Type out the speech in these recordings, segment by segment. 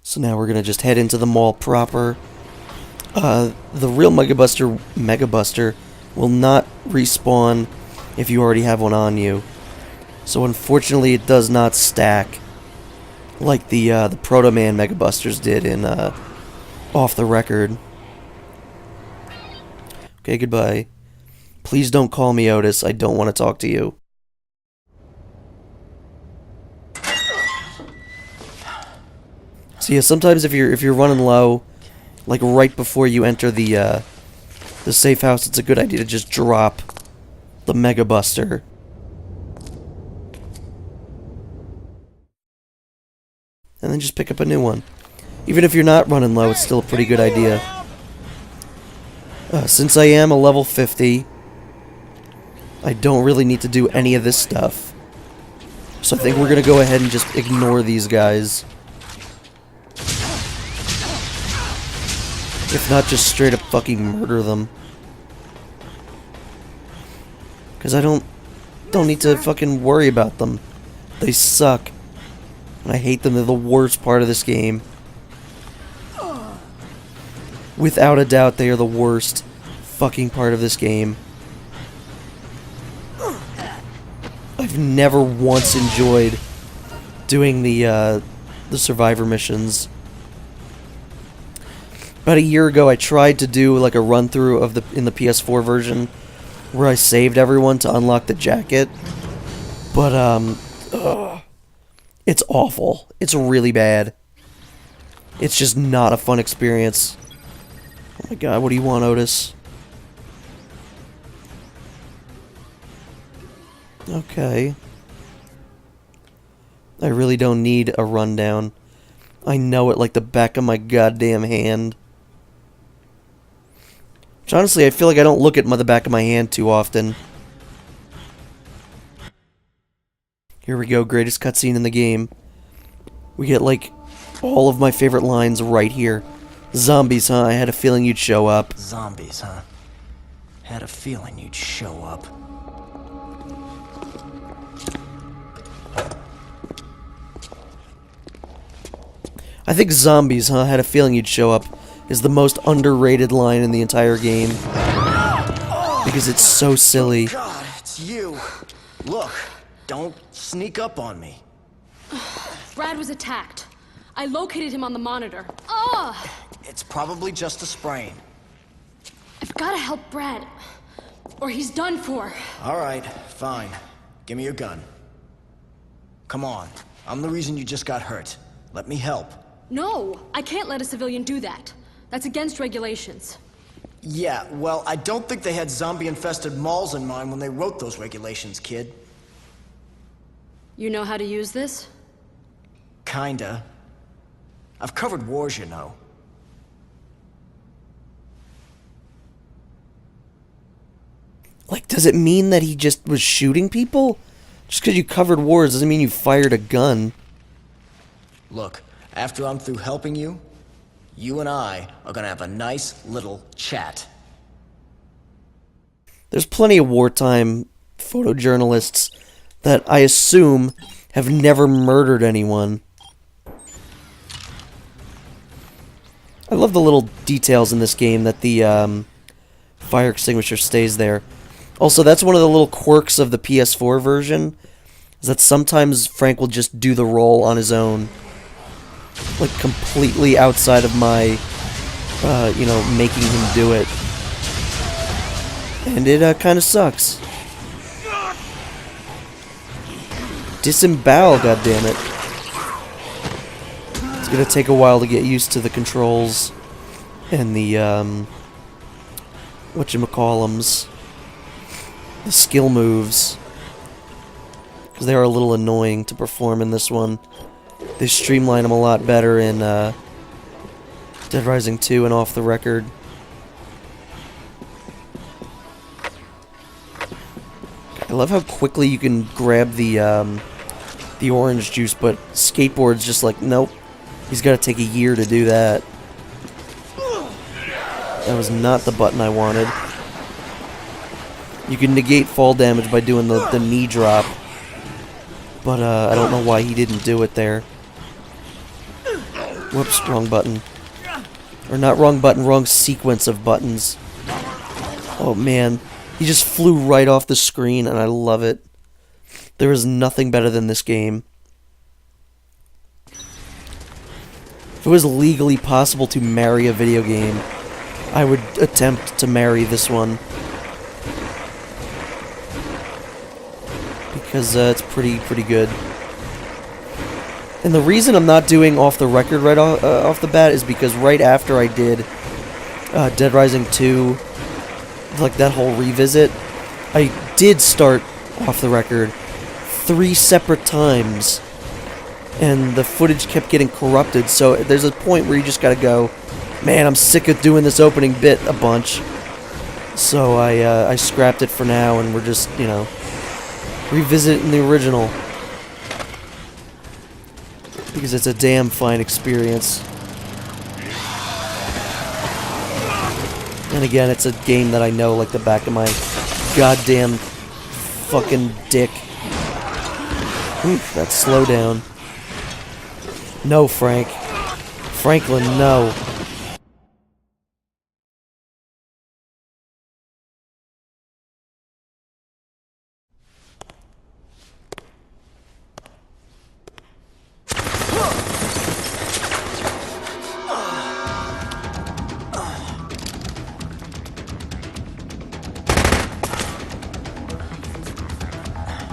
So now we're gonna just head into the mall proper. The real Megabuster will not respawn if you already have one on you. So unfortunately, it does not stack like the Proto Man Megabusters did in Off the Record. Okay, goodbye. Please don't call me Otis. I don't want to talk to you. So yeah, sometimes if you're running low, like right before you enter the safe house, it's a good idea to just drop the Mega Buster. And then just pick up a new one. Even if you're not running low, it's still a pretty good idea. Since I am a level 50, I don't really need to do any of this stuff. So I think we're gonna go ahead and just ignore these guys. If not, just straight up fucking murder them. Because I don't need to fucking worry about them. They suck. And I hate them. They're the worst part of this game. Without a doubt, they are the worst fucking part of this game. I've never once enjoyed doing the survivor missions. About a year ago, I tried to do like a run through of in the PS4 version, where I saved everyone to unlock the jacket. But it's awful. It's really bad. It's just not a fun experience. Oh my god, what do you want, Otis? Okay. I really don't need a rundown. I know it like the back of my goddamn hand. Which honestly, I feel like I don't look at the back of my hand too often. Here we go, greatest cutscene in the game. We get, like, all of my favorite lines right here. Zombies, huh? I had a feeling you'd show up. Zombies, huh? Had a feeling you'd show up. I think zombies, huh? Had a feeling you'd show up is the most underrated line in the entire game. Because it's so silly. God, it's you. Look, don't sneak up on me. Brad was attacked. I located him on the monitor. Ugh! It's probably just a sprain. I've gotta help Brad, or he's done for. All right, fine. Give me your gun. Come on. I'm the reason you just got hurt. Let me help. No, I can't let a civilian do that. That's against regulations. Yeah, well, I don't think they had zombie-infested malls in mind when they wrote those regulations, kid. You know how to use this? Kinda. I've covered wars, you know. Like, does it mean that he just was shooting people? Just because you covered wars doesn't mean you fired a gun. Look, after I'm through helping you, you and I are gonna have a nice little chat. There's plenty of wartime photojournalists that I assume have never murdered anyone. I love the little details in this game that the fire extinguisher stays there. Also, that's one of the little quirks of the PS4 version, is that sometimes Frank will just do the roll on his own. Like, completely outside of my, you know, making him do it. And it, kind of sucks. Disembowel, goddammit. It's gonna take a while to get used to the controls and the, whatchamacallums. The skill moves. Because they are a little annoying to perform in this one. They streamline them a lot better in Dead Rising 2 and Off the Record. I love how quickly you can grab the orange juice, but Skateboard's just like, nope. He's got to take a year to do that. That was not the button I wanted. You can negate fall damage by doing the knee drop. But I don't know why he didn't do it there. Whoops, wrong button. Or not wrong button, wrong sequence of buttons. Oh man, he just flew right off the screen and I love it. There is nothing better than this game. If it was legally possible to marry a video game, I would attempt to marry this one. Because it's pretty good. And the reason I'm not doing off the record right off the bat is because right after I did Dead Rising 2, like that whole revisit, I did start off the record 3 separate times. And the footage kept getting corrupted, so there's a point where you just gotta go, man, I'm sick of doing this opening bit a bunch. So I scrapped it for now, and we're just, you know, revisiting the original. Because it's a damn fine experience. And again, it's a game that I know like the back of my goddamn fucking dick. Oof, that slowdown. No, Frank. Franklin, no.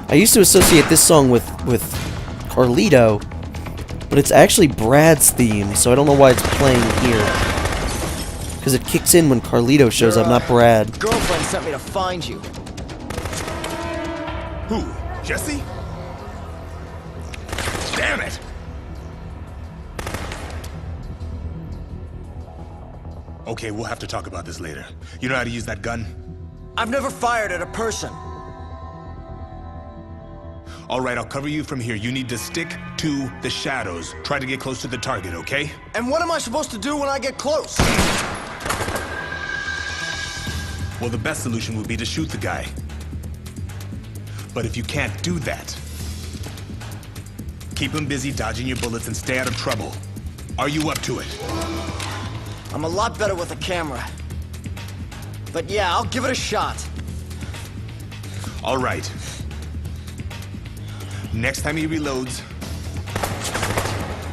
I used to associate this song with Carlito, but it's actually Brad's theme, so I don't know why it's playing here. Because it kicks in when Carlito shows up, not Brad. Girlfriend sent me to find you. Who? Jesse? Damn it! Okay, we'll have to talk about this later. You know how to use that gun? I've never fired at a person. All right, I'll cover you from here. You need to stick to the shadows. Try to get close to the target, okay? And what am I supposed to do when I get close? Well, the best solution would be to shoot the guy. But if you can't do that, keep him busy dodging your bullets and stay out of trouble. Are you up to it? I'm a lot better with a camera. But yeah, I'll give it a shot. All right. Next time he reloads,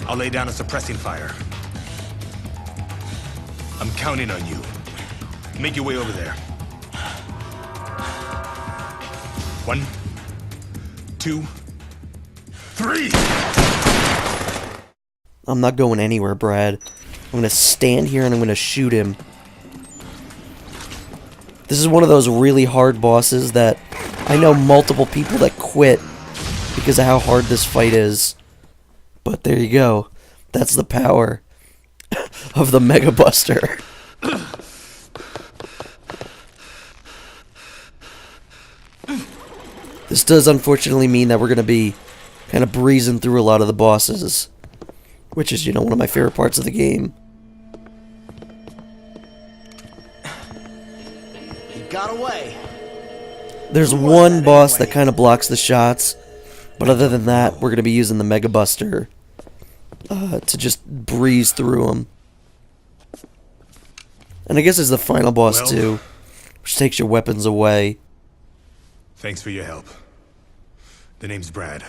I'll lay down a suppressing fire. I'm counting on you. Make your way over there. 1, 2, 3! I'm not going anywhere, Brad. I'm gonna stand here and I'm gonna shoot him. This is one of those really hard bosses that I know multiple people that quit because of how hard this fight is. But there you go. That's the power of the Mega Buster. This does unfortunately mean that we're going to be kind of breezing through a lot of the bosses, which is, you know, one of my favorite parts of the game. He got away. There's one boss that kind of blocks the shots, but other than that, we're going to be using the Mega Buster to just breeze through them. And I guess it's the final boss Well, too, which takes your weapons away. Thanks for your help. The name's Brad.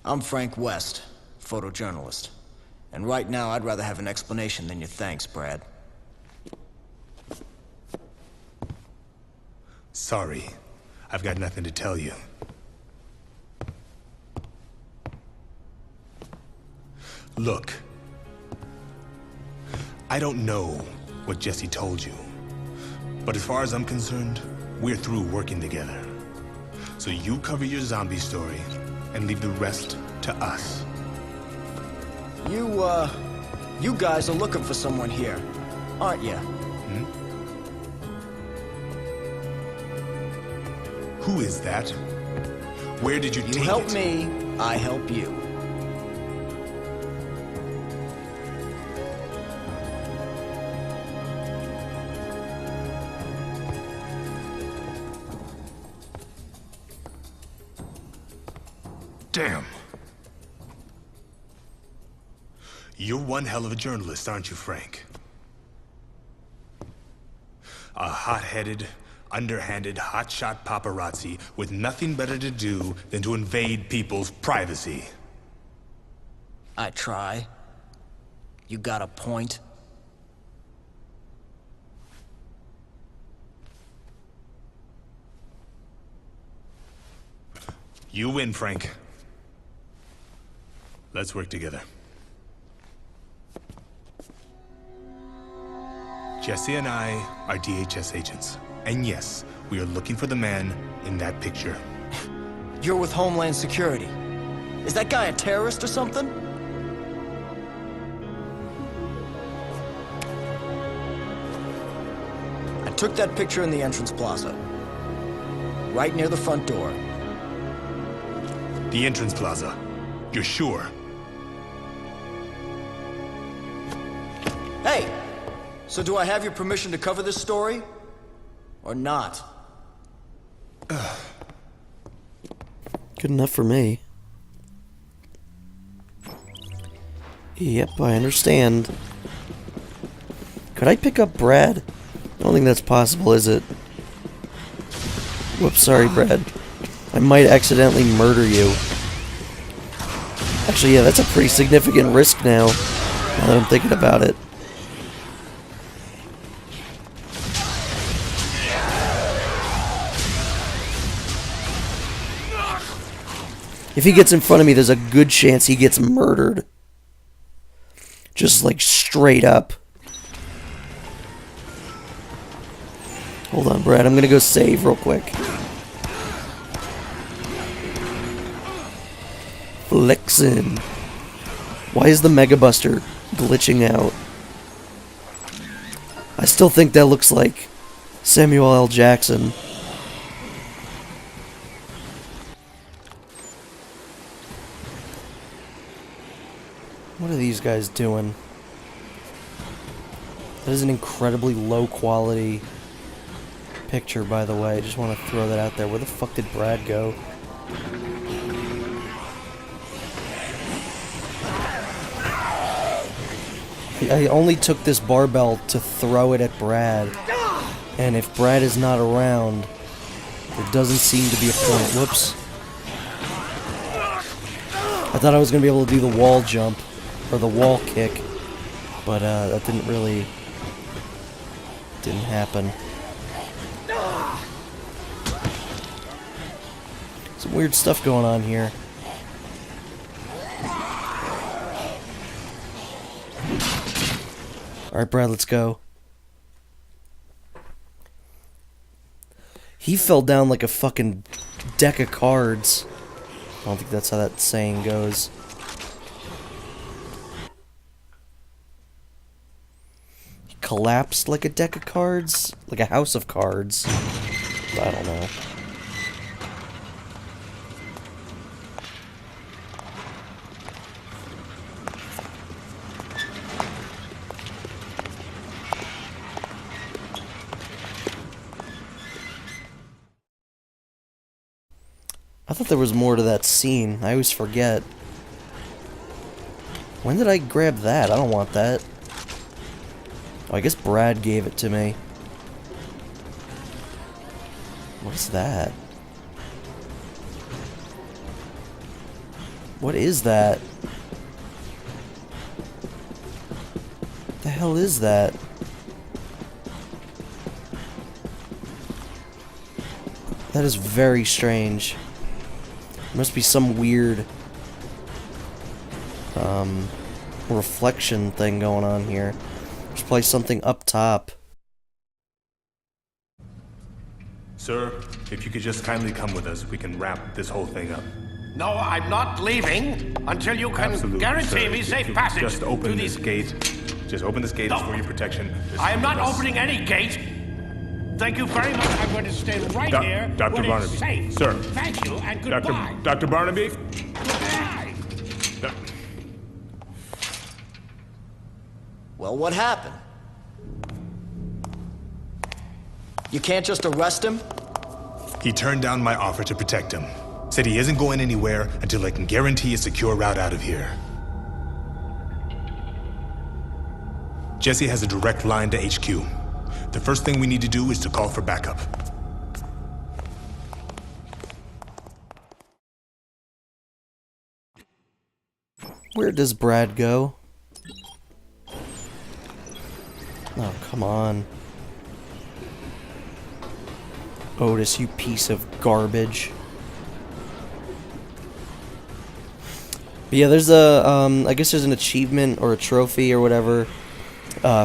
I'm Frank West, photojournalist. And right now, I'd rather have an explanation than your thanks, Brad. Sorry. I've got nothing to tell you. Look. I don't know what Jesse told you. But as far as I'm concerned, we're through working together. So you cover your zombie story and leave the rest to us. You guys are looking for someone here, aren't you? Who is that? Where did you take it? You help me, I help you. Damn. You're one hell of a journalist, aren't you, Frank? A hot-headed, underhanded, hotshot paparazzi with nothing better to do than to invade people's privacy. I try. You got a point? You win, Frank. Let's work together. Jesse and I are DHS agents. And yes, we are looking for the man in that picture. You're with Homeland Security. Is that guy a terrorist or something? I took that picture in the entrance plaza. Right near the front door. The entrance plaza. You're sure? Hey! So do I have your permission to cover this story? Or not? Good enough for me. Yep, I understand. Could I pick up Brad? I don't think that's possible, is it? Whoops, sorry, Brad. I might accidentally murder you. Actually, yeah, that's a pretty significant risk now that I'm thinking about it. If he gets in front of me, there's a good chance he gets murdered. Just like straight up. Hold on, Brad. I'm gonna go save real quick. Flexin'. Why is the Mega Buster glitching out? I still think that looks like Samuel L. Jackson. What are these guys doing? That is an incredibly low quality picture, by the way. I just want to throw that out there. Where the fuck did Brad go? I only took this barbell to throw it at Brad. And if Brad is not around, there doesn't seem to be a point. Whoops. I thought I was going to be able to do the wall jump. Or the wall kick. But that didn't happen. Some weird stuff going on here. Alright, Brad, let's go. He fell down like a fucking deck of cards. I don't think that's how that saying goes. He collapsed like a deck of cards? Like a house of cards? I don't know. I thought there was more to that scene. I always forget. When did I grab that? I don't want that. Oh, I guess Brad gave it to me. What is that? What is that? What the hell is that? That is very strange. Must be some weird reflection thing going on here. There's probably something up top. Sir, if you could just kindly come with us, we can wrap this whole thing up. No, I'm not leaving until you can Absolutely, guarantee sir. me If safe you passage just open to this these... gate. Just open this gate. No. It's for your protection. Just I am come not with us. opening any gate. Thank you very much. I'm going to stay right here Dr. when Barnaby, it's safe. sir. Thank you and goodbye. Dr. Barnaby? Goodbye. Doc- Well, what happened? You can't just arrest him? He turned down my offer to protect him. Said he isn't going anywhere until I can guarantee a secure route out of here. Jesse has a direct line to HQ. The first thing we need to do is to call for backup. Where does Brad go? Oh, come on. Otis, you piece of garbage. But yeah, there's a, I guess there's an achievement or a trophy or whatever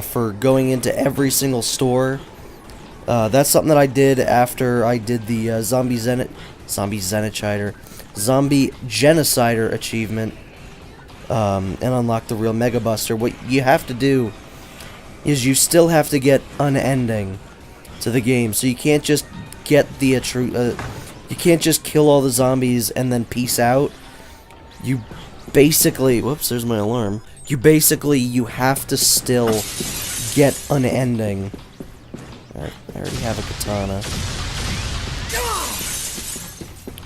for going into every single store. That's something that I did after I did the Zombie Genocider achievement and unlocked the real Mega Buster. What you have to do is you still have to get an ending to the game, so you can't just get the you can't just kill all the zombies and then peace out. You basically, whoops, there's my alarm. You have to still get an ending. Alright, I already have a katana.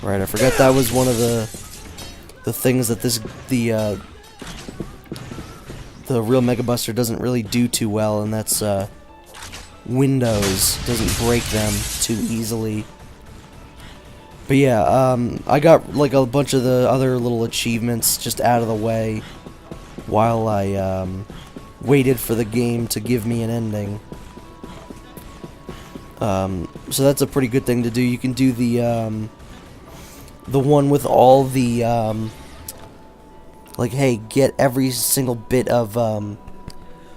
Right, I forgot that was one of the things that the real Mega Buster doesn't really do too well, and that's windows. Doesn't break them too easily. But yeah, I got like a bunch of the other little achievements just out of the way while I waited for the game to give me an ending. So that's a pretty good thing to do. You can do the one with all the like, hey, get every single bit of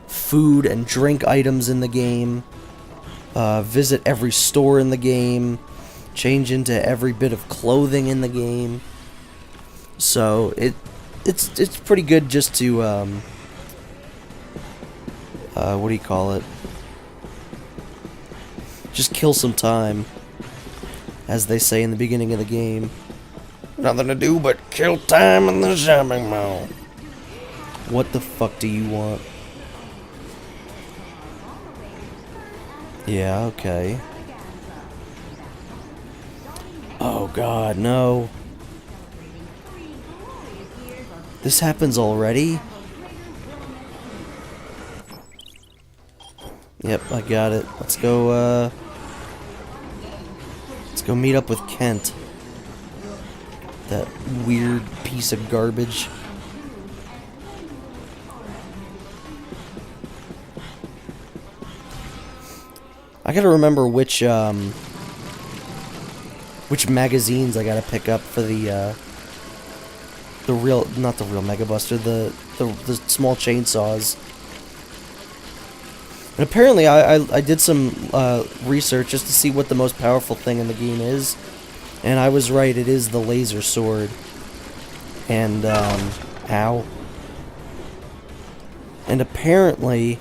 food and drink items in the game, visit every store in the game, change into every bit of clothing in the game. So it's pretty good just to what do you call it? Just kill some time, as they say in the beginning of the game. Nothing to do but kill time in the shopping mall. What the fuck do you want? Yeah, okay. Oh god, no. This happens already? Yep, I got it. Let's go meet up with Kent. That weird piece of garbage. I gotta remember which magazines I gotta pick up for the real, not the real Mega Buster, the small chainsaws. And apparently I did some research just to see what the most powerful thing in the game is. And I was right, it is the laser sword. And, ow. And apparently,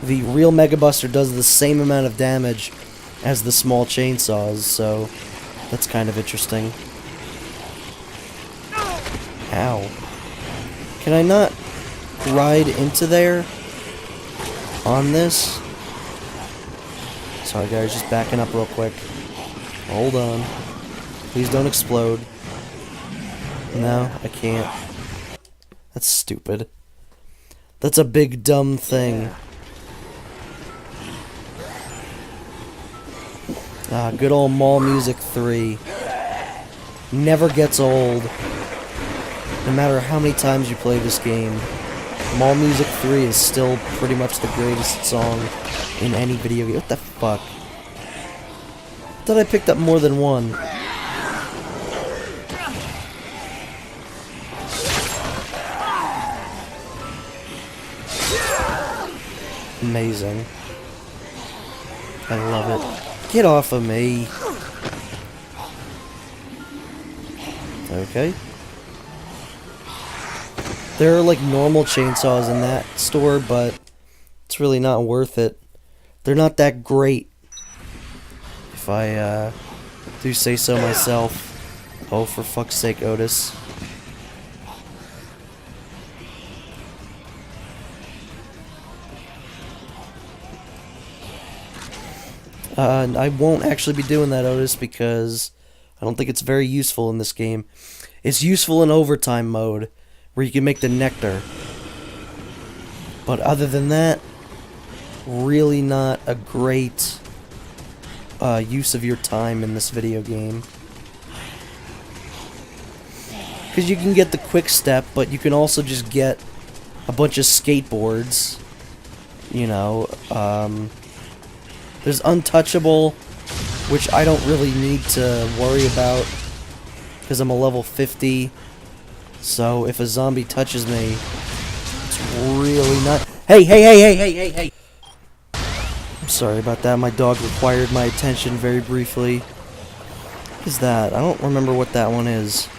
the real Mega Buster does the same amount of damage as the small chainsaws, so that's kind of interesting. Ow. Can I not ride into there on this? Sorry guys, just backing up real quick. Hold on. Please don't explode. No, I can't. That's stupid. That's a big dumb thing. Ah, good old Mall Music 3. Never gets old. No matter how many times you play this game. Mall Music 3 is still pretty much the greatest song in any video game. What the fuck? I thought I picked up more than one. Amazing. I love it. Get off of me. Okay. There are like normal chainsaws in that store, but it's really not worth it. They're not that great, if I do say so myself. Oh, for fuck's sake, Otis. I won't actually be doing that, Otis, because I don't think it's very useful in this game. It's useful in overtime mode, where you can make the nectar. But other than that, really not a great use of your time in this video game. Because you can get the quick step, but you can also just get a bunch of skateboards. You know, there's Untouchable, which I don't really need to worry about because I'm a level 50. So if a zombie touches me, it's really not. Hey, hey, hey, hey, hey, hey, hey! I'm sorry about that. My dog required my attention very briefly. What is that? I don't remember what that one is.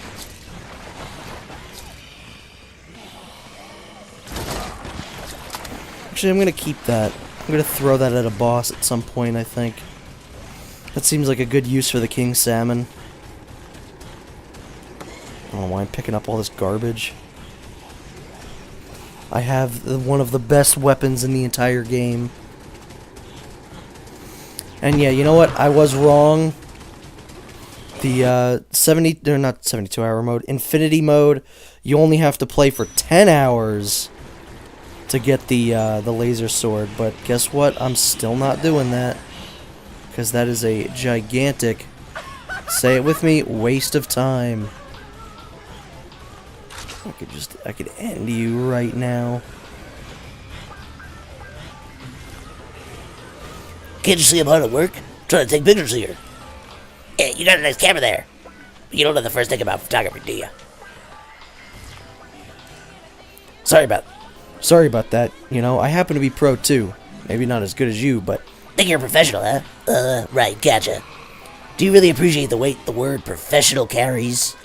Actually, I'm gonna keep that. I'm gonna throw that at a boss at some point, I think. That seems like a good use for the king salmon. I don't know why I'm picking up all this garbage. I have one of the best weapons in the entire game. And yeah, you know what? I was wrong. The not 72-hour mode, Infinity mode, you only have to play for 10 hours to get the laser sword. But guess what? I'm still not doing that. Because that is a gigantic, say it with me, waste of time. I could end you right now. Can't you see I'm hard at work? Trying to take pictures here. Yeah, you got a nice camera there. You don't know the first thing about photography, do you? Sorry about that. You know, I happen to be pro too. Maybe not as good as you, but Think you're a professional, huh? Right, gotcha. Do you really appreciate the weight the word professional carries?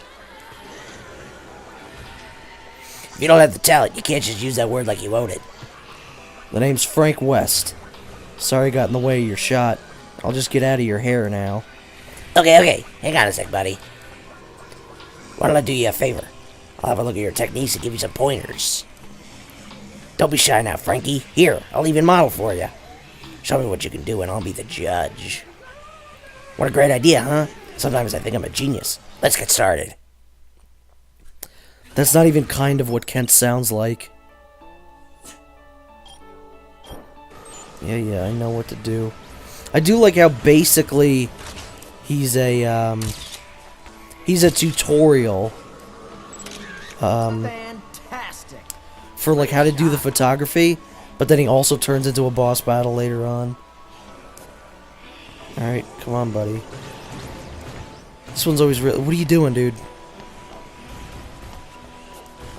If you don't have the talent, you can't just use that word like you own it. the name's Frank West. Sorry I got in the way of your shot. I'll just get out of your hair now. Okay, hang on a sec, buddy. Why don't I do you a favor? I'll have a look at your techniques and give you some pointers. Don't be shy now, Frankie. Here, I'll even model for you. Show me what you can do and I'll be the judge. What a great idea, huh? Sometimes I think I'm a genius. Let's get started. That's not even kind of what Kent sounds like. Yeah, I know what to do. I do like how basically he's a tutorial. Fantastic. For like how to do the photography, but then he also turns into a boss battle later on. Alright, come on, buddy. This one's always real. What are you doing, dude?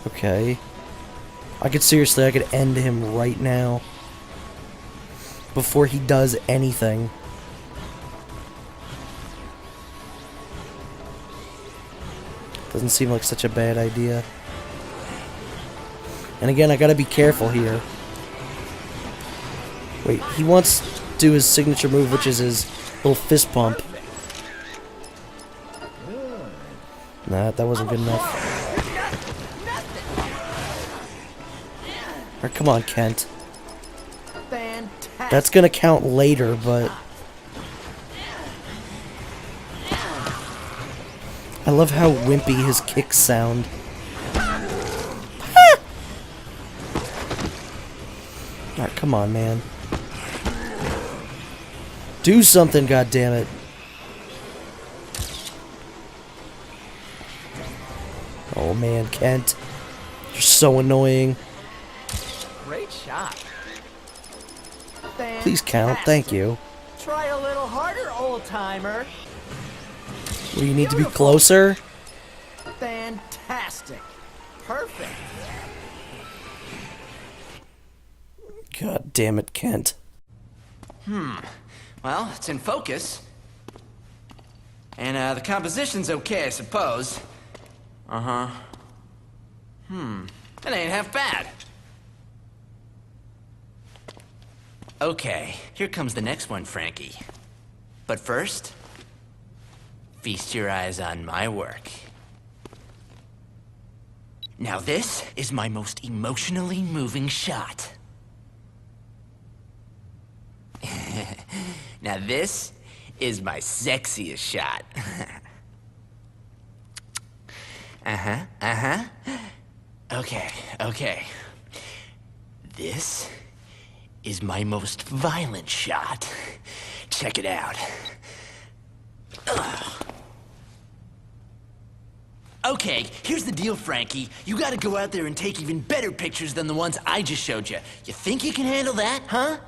Okay. I could end him right now. Before he does anything. Doesn't seem like such a bad idea. And again, I gotta be careful here. Wait, he wants to do his signature move, which is his little fist pump. Nah, that wasn't good enough. Alright, come on, Kent. That's gonna count later, but... I love how wimpy his kicks sound. Alright, come on, man. Do something, goddammit. Oh man, Kent. You're so annoying. Great shot. Please count, thank you. Try a little harder, old-timer. Well, you need to be closer? Fantastic. Perfect. God damn it, Kent. Well, it's in focus. And, the composition's okay, I suppose. Uh-huh. That ain't half bad. Okay, here comes the next one, Frankie. But first, feast your eyes on my work. Now this is my most emotionally moving shot. Now this is my sexiest shot. Okay. This is my most violent shot. Check it out. Ugh. Okay, here's the deal, Frankie. You gotta go out there and take even better pictures than the ones I just showed you. You think you can handle that, huh?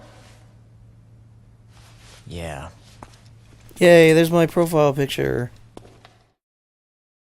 Yeah. Yay, there's my profile picture.